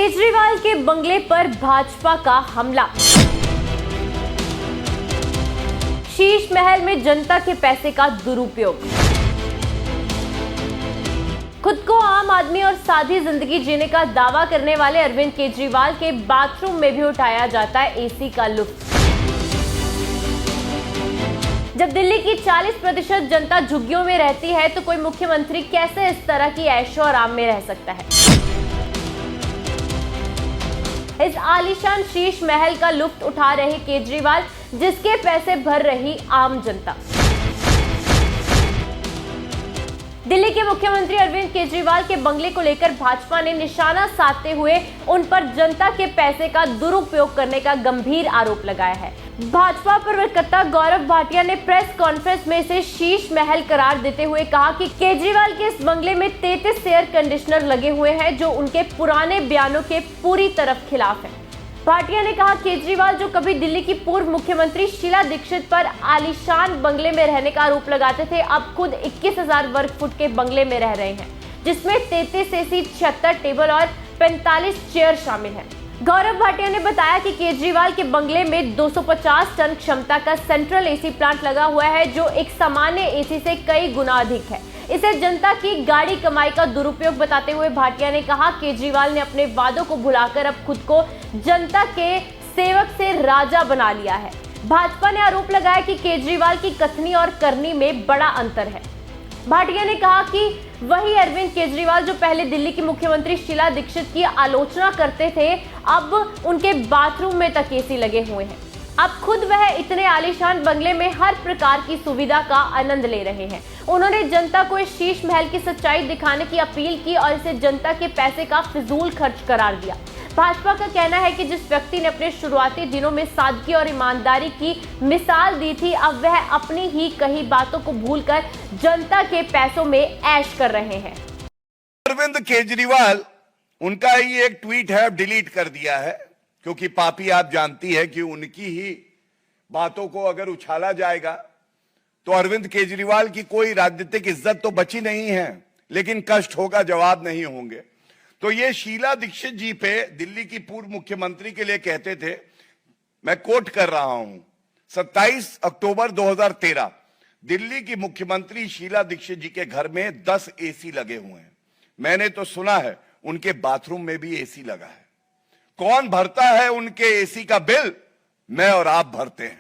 केजरीवाल के बंगले पर भाजपा का हमला। शीश महल में जनता के पैसे का दुरुपयोग। खुद को आम आदमी और सादी जिंदगी जीने का दावा करने वाले अरविंद केजरीवाल के बाथरूम में भी उठाया जाता है एसी का लुत्फ। जब दिल्ली की 40% जनता झुग्गियों में रहती है तो कोई मुख्यमंत्री कैसे इस तरह की ऐशो आराम में रह सकता है। इस आलीशान शीश महल का लुत्फ उठा रहे केजरीवाल, जिसके पैसे भर रही आम जनता। दिल्ली के मुख्यमंत्री अरविंद केजरीवाल के बंगले को लेकर भाजपा ने निशाना साधते हुए उन पर जनता के पैसे का दुरुपयोग करने का गंभीर आरोप लगाया है। भाजपा प्रवक्ता गौरव भाटिया ने प्रेस कॉन्फ्रेंस में इसे शीश महल करार देते हुए कहा कि केजरीवाल के इस बंगले में 33 एयर कंडीशनर लगे हुए हैं, जो उनके पुराने बयानों के पूरी तरफ खिलाफ है। भाटिया ने कहा, केजरीवाल जो कभी दिल्ली की पूर्व मुख्यमंत्री शीला दीक्षित पर आलीशान बंगले में रहने का आरोप लगाते थे, अब खुद 21,000 वर्ग फुट के बंगले में रह रहे हैं, जिसमें 33 एसी, 76 टेबल और 45 चेयर शामिल हैं। गौरव भाटिया ने बताया कि केजरीवाल के बंगले में 250 टन क्षमता का सेंट्रल एसी प्लांट लगा हुआ है, जो एक सामान्य एसी से कई गुना अधिक है। इसे जनता की गाड़ी कमाई का दुरुपयोग बताते हुए भाटिया ने कहा, केजरीवाल ने अपने वादों को भुलाकर अब खुद को जनता के सेवक से राजा बना लिया है। भाजपा ने आरोप लगाया कि केजरीवाल की कथनी और करनी में बड़ा अंतर है। भाटिया ने कहा कि वही अरविंद केजरीवाल जो पहले दिल्ली की मुख्यमंत्री शीला दीक्षित की आलोचना करते थे, अब उनके बाथरूम में तक एसी लगे हुए हैं। अब खुद वह इतने आलीशान बंगले में हर प्रकार की सुविधा का आनंद ले रहे हैं। उन्होंने जनता को इस शीश महल की सच्चाई दिखाने की अपील की और इसे जनता के पैसे का फिजूल खर्च करार दिया। भाजपा का कहना है कि जिस व्यक्ति ने अपने शुरुआती दिनों में सादगी और ईमानदारी की मिसाल दी थी, अब वह अपनी ही कही बातों को भूलकर जनता के पैसों में ऐश कर रहे हैं। अरविंद केजरीवाल, उनका ही एक ट्वीट है, डिलीट कर दिया है, क्योंकि पापी आप जानती है कि उनकी ही बातों को अगर उछाला जाएगा तो अरविंद केजरीवाल की कोई राजनीतिक इज्जत तो बची नहीं है, लेकिन कष्ट होगा, जवाब नहीं होंगे। तो ये शीला दीक्षित जी पे दिल्ली की पूर्व मुख्यमंत्री के लिए कहते थे, मैं कोट कर रहा हूं, 27 अक्टूबर 2013 दिल्ली की मुख्यमंत्री शीला दीक्षित जी के घर में 10 एसी लगे हुए हैं। मैंने तो सुना है उनके बाथरूम में भी एसी लगा है। कौन भरता है उनके एसी का बिल? मैं और आप भरते हैं।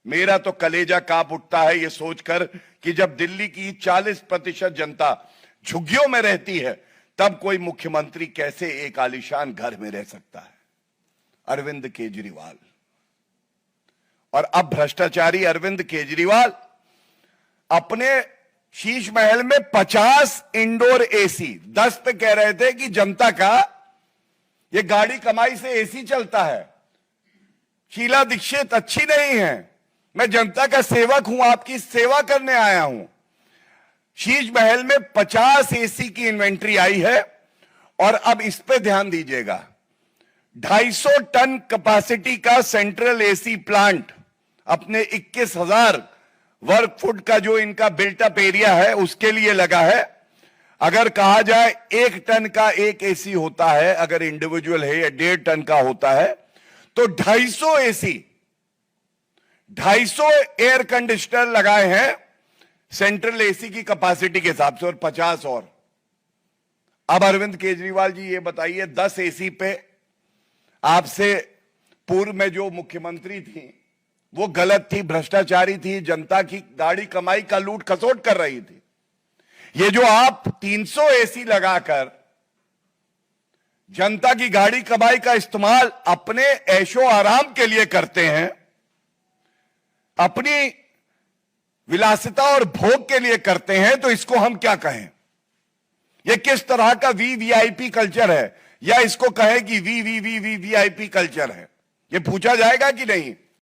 मेरा तो कलेजा कांप उठता है ये सोचकर कि जब दिल्ली की 40% जनता झुग्गियों में रहती है, तब कोई मुख्यमंत्री कैसे एक आलीशान घर में रह सकता है। अरविंद केजरीवाल और अब भ्रष्टाचारी अरविंद केजरीवाल अपने शीश महल में 50 इंडोर एसी, 10 पे कह रहे थे कि जनता का ये गाड़ी कमाई से एसी चलता है। शीला दीक्षित अच्छी नहीं है, मैं जनता का सेवक हूं, आपकी सेवा करने आया हूं। शीश महल में 50 एसी की इन्वेंट्री आई है और अब इस पे ध्यान दीजिएगा, 250 टन कैपेसिटी का सेंट्रल एसी प्लांट अपने 21,000 वर्ग फुट का जो इनका बिल्टअप एरिया है उसके लिए लगा है। अगर कहा जाए 1 टन का एक एसी होता है, अगर इंडिविजुअल है, या 1.5 टन का होता है, तो 250 एसी, 250 एयर कंडीशनर लगाए हैं सेंट्रल एसी की कैपेसिटी के हिसाब से, और 50 और। अब अरविंद केजरीवाल जी ये बताइए, 10 एसी पे आपसे पूर्व में जो मुख्यमंत्री थी वो गलत थी, भ्रष्टाचारी थी, जनता की गाड़ी कमाई का लूट खसोट कर रही थी। ये जो आप 300 एसी लगाकर जनता की गाड़ी कमाई का इस्तेमाल अपने ऐशो आराम के लिए करते हैं, अपनी विलासिता और भोग के लिए करते हैं, तो इसको हम क्या कहें? यह किस तरह का वीवीआईपी कल्चर है, या इसको कहें कि वीवीवीवीवीआईपी कल्चर है? यह पूछा जाएगा कि नहीं?